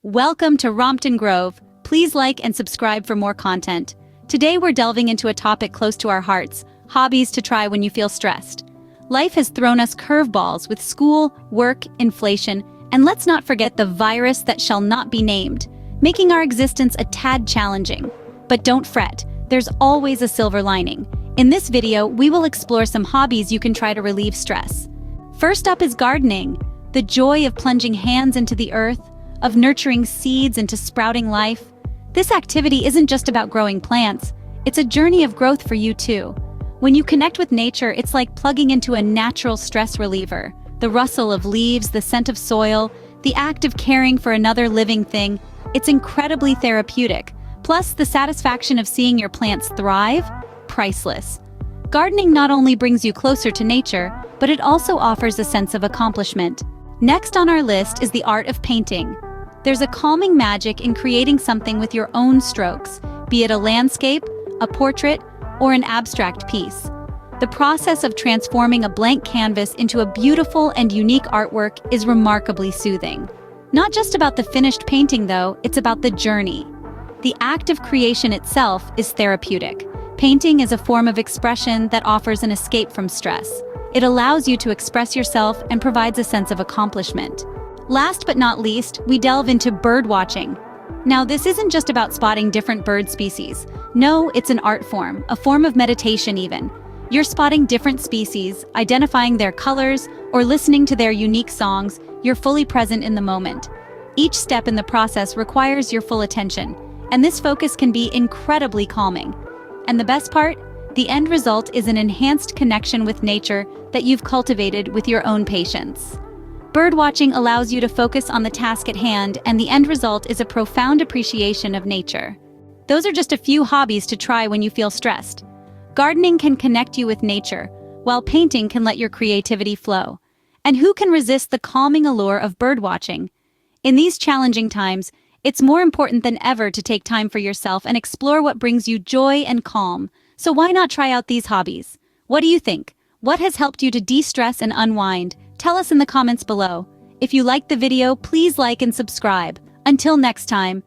Welcome to Romptin Grove. Please like and subscribe for more content. Today we're delving into a topic close to our hearts, hobbies to try when you feel stressed. Life has thrown us curveballs with school, work, inflation, and let's not forget the virus that shall not be named, making our existence a tad challenging. But don't fret, there's always a silver lining. In this video, we will explore some hobbies you can try to relieve stress. First up is gardening. The joy of plunging hands into the earth, of nurturing seeds into sprouting life. This activity isn't just about growing plants, it's a journey of growth for you too. When you connect with nature, it's like plugging into a natural stress reliever. The rustle of leaves, the scent of soil, the act of caring for another living thing, it's incredibly therapeutic. Plus, the satisfaction of seeing your plants thrive, priceless. Gardening not only brings you closer to nature, but it also offers a sense of accomplishment. Next on our list is the art of painting. There's a calming magic in creating something with your own strokes, be it a landscape, a portrait, or an abstract piece. The process of transforming a blank canvas into a beautiful and unique artwork is remarkably soothing. Not just about the finished painting though, it's about the journey. The act of creation itself is therapeutic. Painting is a form of expression that offers an escape from stress. It allows you to express yourself and provides a sense of accomplishment. Last but not least, we delve into bird watching. Now, this isn't just about spotting different bird species. No, it's an art form, a form of meditation even. You're spotting different species, identifying their colors, or listening to their unique songs. You're fully present in the moment. Each step in the process requires your full attention, and this focus can be incredibly calming. And the best part? The end result is an enhanced connection with nature that you've cultivated with your own patience. Birdwatching allows you to focus on the task at hand, and the end result is a profound appreciation of nature. Those are just a few hobbies to try when you feel stressed. Gardening can connect you with nature, while painting can let your creativity flow. And who can resist the calming allure of birdwatching? In these challenging times, it's more important than ever to take time for yourself and explore what brings you joy and calm. So why not try out these hobbies? What do you think? What has helped you to de-stress and unwind? Tell us in the comments below. If you liked the video, please like and subscribe. Until next time,